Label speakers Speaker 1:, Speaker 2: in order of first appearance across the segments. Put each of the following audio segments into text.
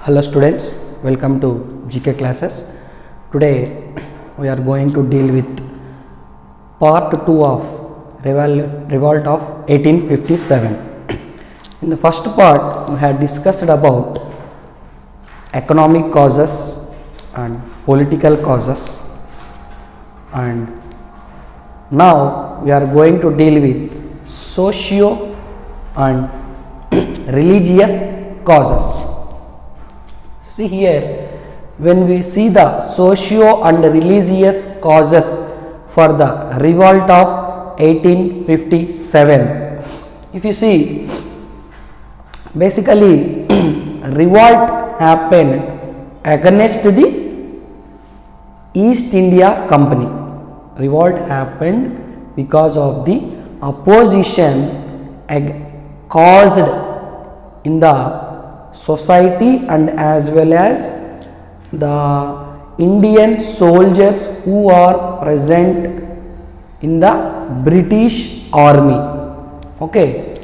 Speaker 1: Hello students, welcome to GK classes. Today we are going to deal with part 2 of revolt of 1857. In the first part we had discussed about economic causes and political causes, and now we are going to deal with socio and religious causes. See here, when we see the socio and religious causes for the revolt of 1857, if you see, basically revolt happened against the East India Company. Revolt happened because of the opposition caused in the society and as well as the Indian soldiers who are present in the British army. Okay,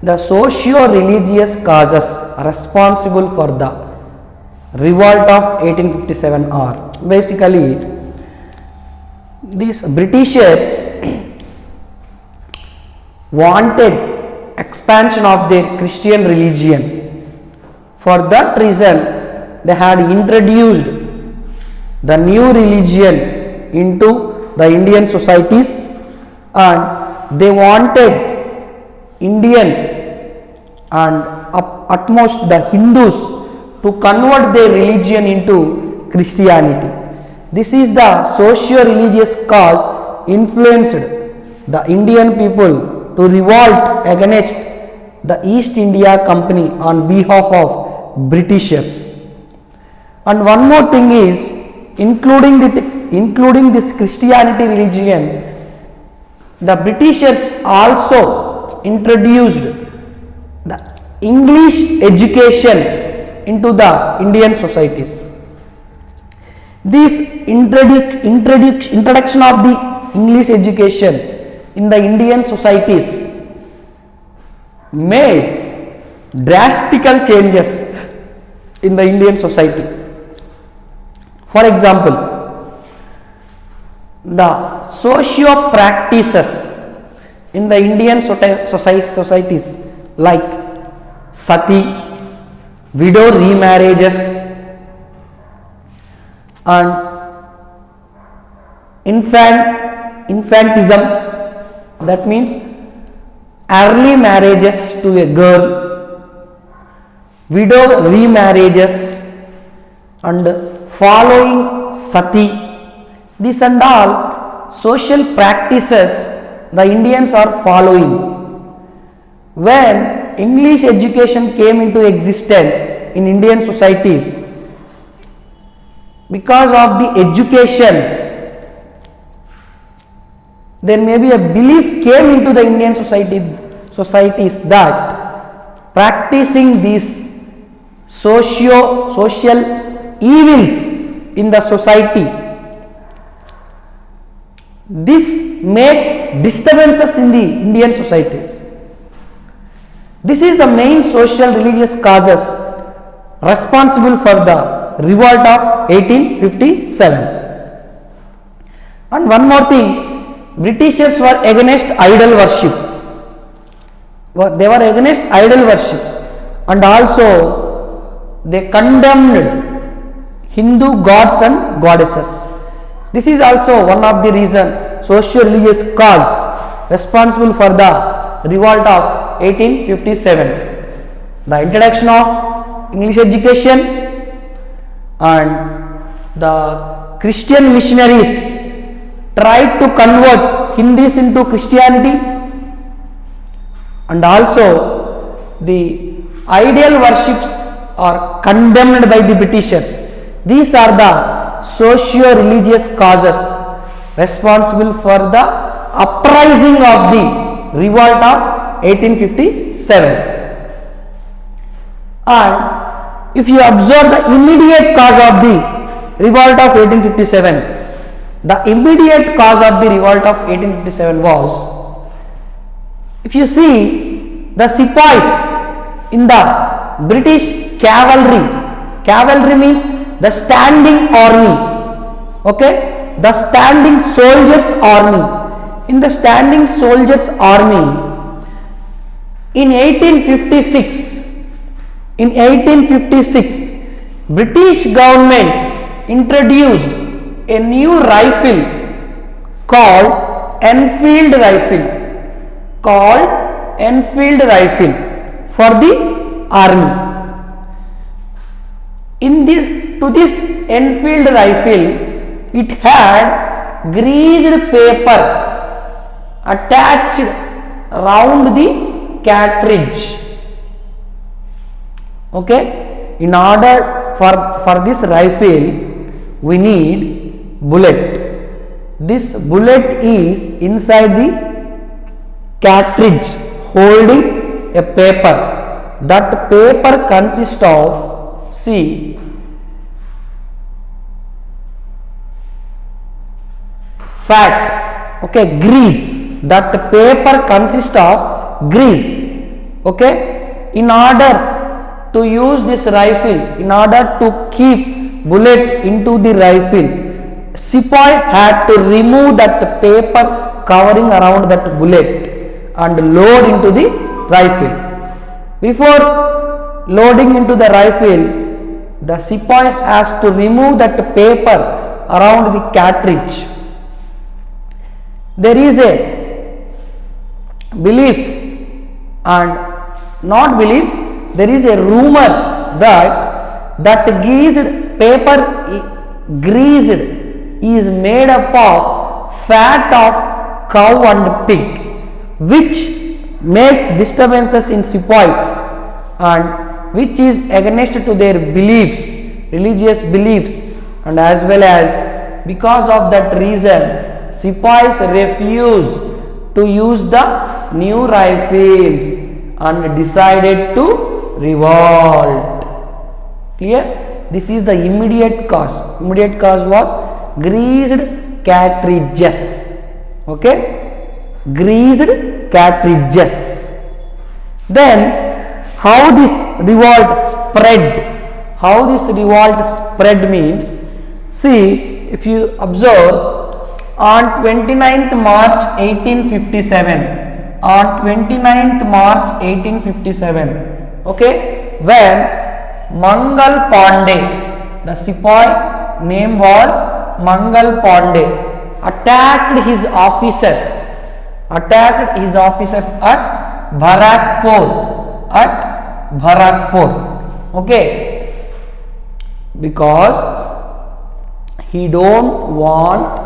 Speaker 1: the socio-religious causes responsible for the revolt of 1857 are basically these Britishers wanted expansion of their Christian religion. For that reason, they had introduced the new religion into the Indian societies, and they wanted Indians and at most the Hindus to convert their religion into Christianity. This is the socio-religious cause influenced the Indian people to revolt against the East India Company on behalf of Britishers. And one more thing is, including this Christianity religion, the Britishers also introduced the English education into the Indian societies. This introduction of the English education in the Indian societies made drastical changes in the Indian society. For example, the socio practices in the Indian societies like sati, widow remarriages, and infantism, that means early marriages to a girl, widow remarriages, and following sati. These and all social practices the Indians are following. When English education came into existence in Indian societies, because of the education, there may be a belief came into the Indian societies that practicing these social evils in the society, this make disturbances in the Indian societies. This is the main social religious causes responsible for the revolt of 1857. And one more thing, Britishers were against idol worship. They were against idol worship, and also they condemned Hindu gods and goddesses. This is also one of the reasons, socio-religious cause responsible for the revolt of 1857. The introduction of English education and the Christian missionaries tried to convert Hindus into Christianity, and also the idol worships are condemned by the Britishers. These are the socio-religious causes responsible for the uprising of the revolt of 1857. And if you observe the immediate cause of the revolt of 1857, the immediate cause of the revolt of 1857 was, if you see, the Sepoys in the British cavalry Cavalry means the standing army. Okay, the standing soldiers army. In the standing soldiers army, in 1856, British government introduced a new rifle called Enfield rifle for the army. To this Enfield rifle, it had greased paper attached round the cartridge. Okay, in order for this rifle we need bullet. This bullet is inside the cartridge holding a paper. That paper consists of, see, fat, okay, grease. That paper consists of grease. Okay, in order to use this rifle, in order to keep bullet into the rifle, sepoy had to remove that paper covering around that bullet and load into the rifle. Before loading into the rifle, the sepoy has to remove that paper around the cartridge. There is a belief and not belief, there is a rumor that greased paper is made up of fat of cow and pig, which makes disturbances in sepoys and which is against to their beliefs, religious beliefs, and as well as because of that reason sepoys refuse to use the new rifles and decided to revolt. Clear? This is the immediate cause. Immediate cause was greased cartridges. Okay, greased cartridges. Then how this revolt spread? How this revolt spread means, see, if you observe, on 29th March 1857, on 29th March 1857, okay, when Mangal Pandey, the sepoy name was Mangal Pandey, attacked his officers at Bharatpur, okay, because he don't want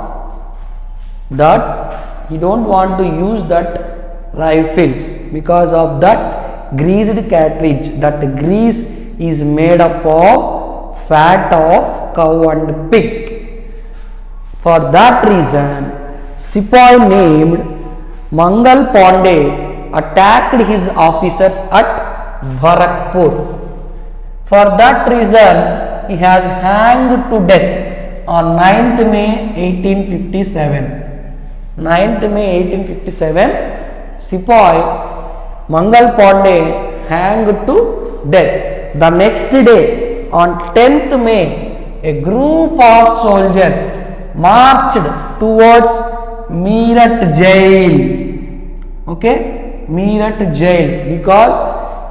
Speaker 1: to use that rifles because of that greased cartridge. That grease is made up of fat of cow and pig. For that reason, sepoy named Mangal Pandey attacked his officers at Bharatpur. For that reason, he has hanged to death on 9th May 1857. 9th May 1857, sepoy Mangal Pandey hanged to death. The next day, on 10th May, a group of soldiers marched towards Meerut jail. Okay, Meerut jail, because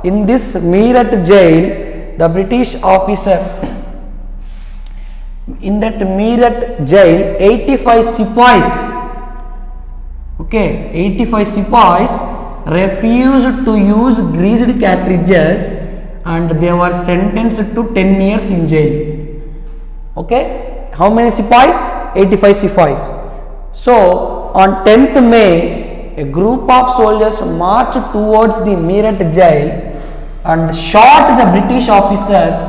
Speaker 1: in this Meerut jail, the British officer, in that Meerut jail, 85 sepoys, okay, 85 sepoys refused to use greased cartridges and they were sentenced to 10 years in jail. Okay, how many sepoys? 85 sepoys. So on 10th May, a group of soldiers marched towards the Meerut jail and shot the British officers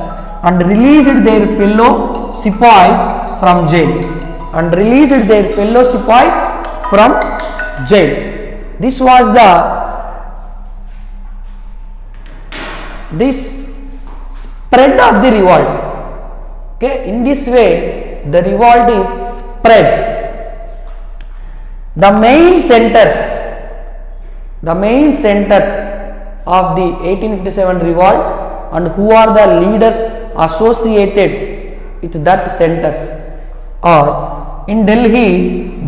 Speaker 1: and released their fellow sepoys from jail. This was this spread of the revolt. Okay, in this way the revolt is spread. The main centers of the 1857 revolt and who are the leaders associated with that centers. Or in Delhi,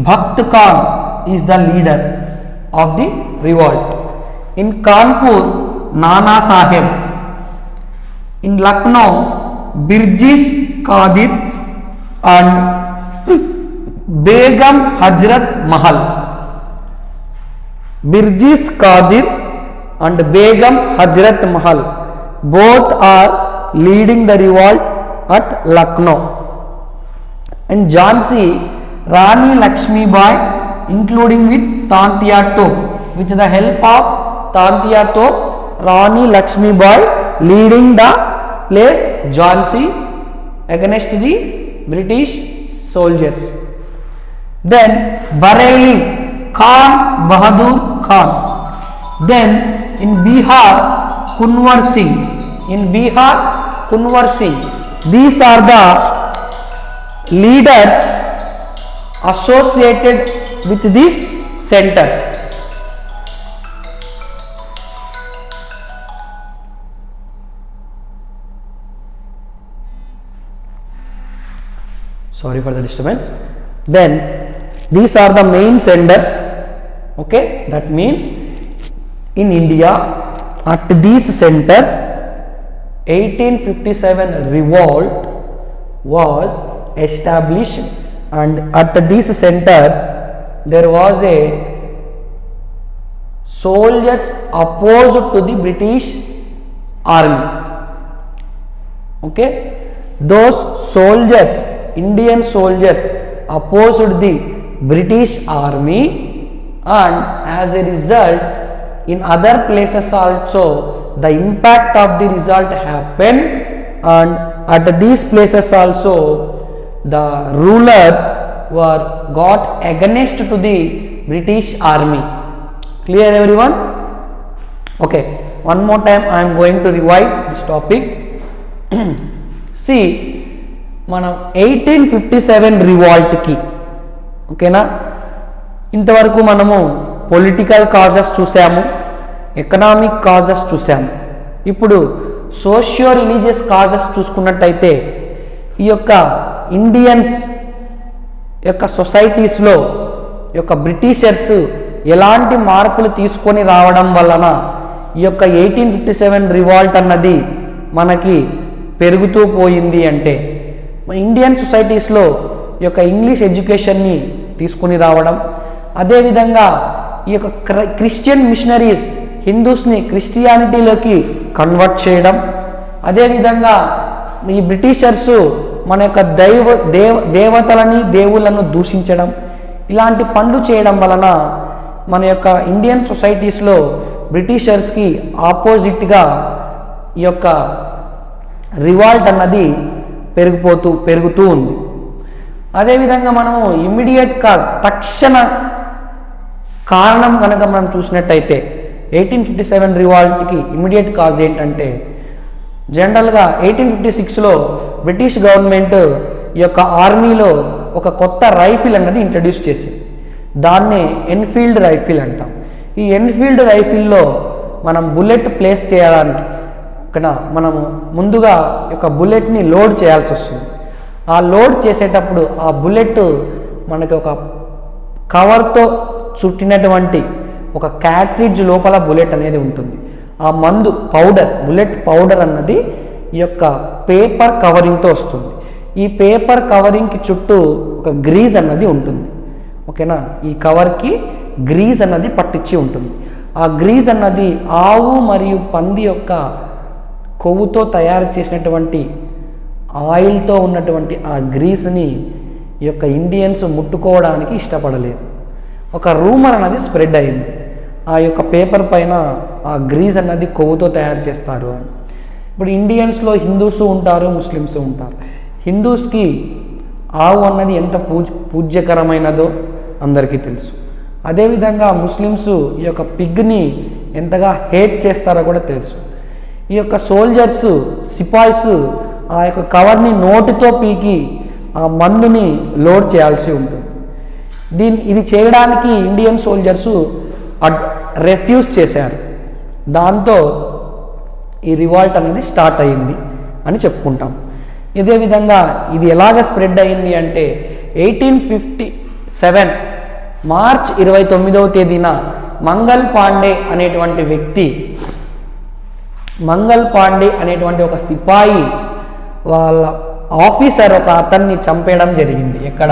Speaker 1: Bhakt Khan is the leader of the revolt. In Kanpur, Nana Sahib. In Lucknow, Birjis Qadir and Begum Hazrat Mahal. Birjis Qadir and Begum Hazrat Mahal both are leading the revolt at Lucknow. And Jhansi, Rani Lakshmi Bai, including with Tantia Top. With the help of Tantia Top, Rani Lakshmi Bai leading the place Jhansi against the British soldiers. Then Bareilly, Khan Bahadur Khan. Then in Bihar, Kunwar Singh. In Bihar, Kunwar Singh. These are the leaders associated with these centers. Sorry for the disturbance. Then these are the main centers. Okay, that means in India at these centers 1857 revolt was established, and at these centers there was a soldiers opposed to the British army. Okay, those soldiers, Indian soldiers opposed the British army, and as a result in other places also the impact of the result happened, and at these places also the rulers were got against to the British army. Clear everyone? Okay, one more time I am going to revise this topic. See, మనం 1857 రివాల్ట్కి ఓకేనా, ఇంతవరకు మనము political causes చూసాము, economic causes చూసాము. ఇప్పుడు socio religious causes చూసుకున్నట్టయితే ఈ యొక్క ఇండియన్స్ యొక్క సొసైటీస్లో యొక్క బ్రిటిషర్స్ ఎలాంటి మార్పులు తీసుకొని రావడం వలన ఈ యొక్క 1857 రివాల్ట్ అన్నది మనకి పెరుగుతూ పోయింది అంటే, ఇండియన్ సొసైటీస్లో ఈ యొక్క ఇంగ్లీష్ ఎడ్యుకేషన్ని తీసుకొని రావడం, అదేవిధంగా ఈ యొక్క క్రిస్టియన్ మిషనరీస్ హిందూస్ని క్రిస్టియానిటీలోకి కన్వర్ట్ చేయడం, అదేవిధంగా ఈ బ్రిటిషర్సు మన యొక్క దేవతలని దేవుళ్ళను దూషించడం, ఇలాంటి పనులు చేయడం వలన మన యొక్క ఇండియన్ సొసైటీస్లో బ్రిటిషర్స్కి ఆపోజిట్గా ఈ యొక్క రివాల్ట్ అన్నది పెరుగుతూ ఉంది. అదేవిధంగా మనము ఇమ్మీడియట్ కాజ్, తక్షణ కారణం కనుక మనం చూసినట్టయితే 1857 రివాల్ట్కి ఇమ్మీడియట్ కాజ్ ఏంటంటే, జనరల్గా 1856లో బ్రిటిష్ గవర్నమెంట్ ఈ యొక్క ఆర్మీలో ఒక కొత్త రైఫిల్ అన్నది ఇంట్రడ్యూస్ చేసింది. దాన్నే ఎన్ఫీల్డ్ రైఫిల్ అంటాం. ఈ ఎన్ఫీల్డ్ రైఫిల్లో మనం బుల్లెట్ ప్లేస్ చేయాలంటే మనము ముందుగా యొక్క బుల్లెట్ని లోడ్ చేయాల్సి వస్తుంది. ఆ లోడ్ చేసేటప్పుడు ఆ బుల్లెట్ మనకి ఒక కవర్తో చుట్టినటువంటి ఒక క్యాట్రిడ్జ్ లోపల బుల్లెట్ అనేది ఉంటుంది. ఆ మందు పౌడర్, బుల్లెట్ పౌడర్ అన్నది ఈ యొక్క పేపర్ కవరింగ్తో వస్తుంది. ఈ పేపర్ కవరింగ్కి చుట్టూ ఒక గ్రీజ్ అన్నది ఉంటుంది. ఓకేనా, ఈ కవర్కి గ్రీజ్ అన్నది పట్టించి ఉంటుంది. ఆ గ్రీజ్ అన్నది ఆవు మరియు పంది యొక్క కొవ్వుతో తయారు చేసినటువంటి ఆయిల్తో ఉన్నటువంటి ఆ గ్రీస్ని ఈ యొక్క ఇండియన్స్ ముట్టుకోవడానికి ఇష్టపడలేదు. ఒక రూమర్ అన్నది స్ప్రెడ్ అయింది, ఆ యొక్క పేపర్ పైన ఆ గ్రీజ్ అన్నది కొవ్వుతో తయారు చేస్తారు అని. ఇప్పుడు ఇండియన్స్లో హిందూస్ ఉంటారు, ముస్లిమ్స్ ఉంటారు. హిందూస్కి ఆవు అన్నది ఎంత పూజ్యకరమైనదో అందరికీ తెలుసు. అదేవిధంగా ముస్లిమ్స్ ఈ యొక్క పిగ్ని ఎంతగా హేట్ చేస్తారో కూడా తెలుసు. ఈ యొక్క సోల్జర్స్, సిపాయిస్ ఆ యొక్క కవర్ని నోటితో పీకి ఆ మందుని లోడ్ చేయాల్సి ఉంటుంది. ఇది చేయడానికి ఇండియన్ సోల్జర్స్ రెఫ్యూజ్ చేశారు. దాంతో ఈ రివాల్ట్ అనేది స్టార్ట్ అయింది. అని చెప్పుకుంటాం. ఇదే విధంగా ఇది ఎలాగ స్ప్రెడ్ అయింది అంటే 1857 మార్చ్ 29వ తేదీన మంగల్ పాండే అనేటువంటి ఒక సిపాయి వాళ్ళ ఆఫీసర్ ఒక అతన్ని చంపేయడం జరిగింది. ఎక్కడ?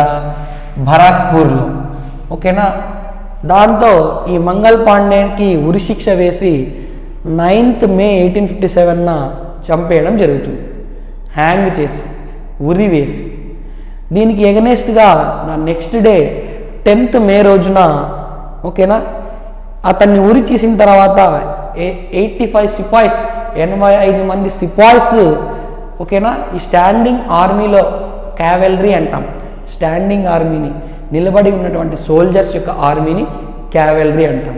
Speaker 1: బరాక్పూర్లో. ఓకేనా? దాంతో ఈ మంగల్ పాండేకి ఉరిశిక్ష వేసి 9th మే 1857న చంపేయడం జరుగుతుంది. హ్యాంగ్ చేసి, ఉరి వేసి. దీనికి ఎగనెస్ట్గా నెక్స్ట్ డే 10th మే రోజున, ఓకేనా, అతన్ని ఉరి చేసిన తర్వాత 85 సిపాయిస్, 85 మంది సిపాయిస్, ఓకేనా, ఈ స్టాండింగ్ ఆర్మీలో, క్యావెలరీ అంటాం, స్టాండింగ్ ఆర్మీని, నిలబడి ఉన్నటువంటి సోల్జర్స్ యొక్క ఆర్మీని క్యావెలరీ అంటాం.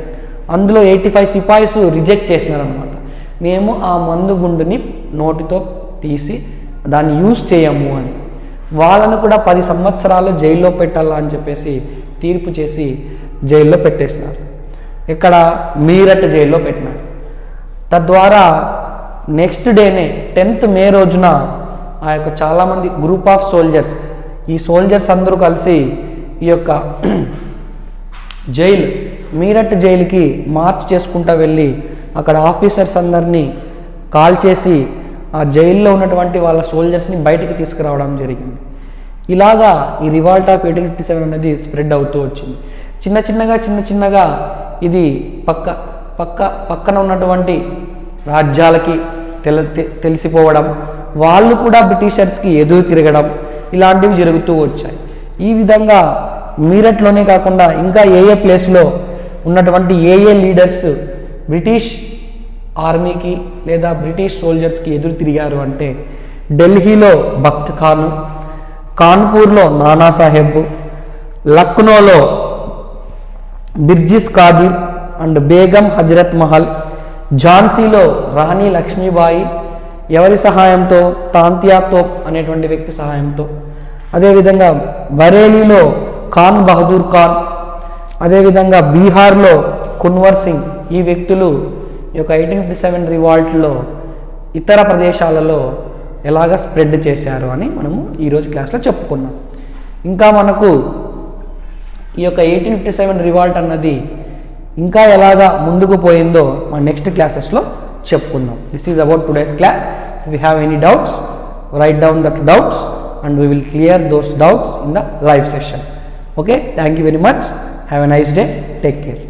Speaker 1: అందులో 85 సిపాయిస్ రిజెక్ట్ చేసినారనమాట. మేము ఆ మందు గుండుని నోటితో తీసి దాన్ని యూజ్ చేయము అని. వాళ్ళను కూడా 10 సంవత్సరాలు జైల్లో పెట్టాలా అని చెప్పేసి తీర్పు చేసి జైల్లో పెట్టేసినారు. ఇక్కడ మీరట్ జైల్లో పెట్టినారు. తద్వారా నెక్స్ట్ డేనే 10th మే రోజున ఆ యొక్క చాలామంది గ్రూప్ ఆఫ్ సోల్జర్స్, ఈ సోల్జర్స్ అందరూ కలిసి ఈ యొక్క జైలు, మీరట్ జైలుకి మార్చ్ చేసుకుంటూ వెళ్ళి అక్కడ ఆఫీసర్స్ అందరినీ కాల్ చేసి ఆ జైల్లో ఉన్నటువంటి వాళ్ళ సోల్జర్స్ని బయటికి తీసుకురావడం జరిగింది. ఇలాగా ఈ రివాల్ట్ ఆఫ్ 1857 అనేది స్ప్రెడ్ అవుతూ వచ్చింది. చిన్న చిన్నగా ఇది పక్కన ఉన్నటువంటి రాజ్యాలకి తెలిసిపోవడం, వాళ్ళు కూడా బ్రిటిషర్స్కి ఎదురు తిరగడం, ఇలాంటివి జరుగుతూ వచ్చాయి. ఈ విధంగా మీరట్లోనే కాకుండా ఇంకా ఏ ప్లేస్లో ఉన్నటువంటి ఏ లీడర్స్ బ్రిటిష్ ఆర్మీకి లేదా బ్రిటిష్ సోల్జర్స్కి ఎదురు తిరిగారు అంటే ఢిల్లీలో బఖ్త్ ఖాను, కాన్పూర్లో నానాసాహెబ్, లక్నోలో బిర్జిస్ కాదిర్ అండ్ బేగం హజరత్ మహల్, ఝాన్సీలో రాణి లక్ష్మీబాయి, ఎవరి సహాయంతో? తాంతియా తోప్ అనేటువంటి వ్యక్తి సహాయంతో. అదేవిధంగా బరేలీలో ఖాన్ బహదూర్ ఖాన్, అదేవిధంగా బీహార్లో కున్వర్ సింగ్. ఈ వ్యక్తులు ఈ యొక్క 1857 రివాల్ట్లో ఇతర ప్రదేశాలలో ఎలాగ స్ప్రెడ్ చేశారు అని మనము ఈరోజు క్లాస్లో చెప్పుకున్నాం. ఇంకా మనకు ఈ యొక్క 1857 రివాల్ట్ అన్నది ఇంకా ఎలాగా ముందుకు పోయిందో మన నెక్స్ట్ క్లాసెస్లో చెప్పుకుందాం. This is about today's class. If you have any doubts, write down that doubts and we will clear those doubts in the live session. Okay, thank you very much. Have a nice day. Take care.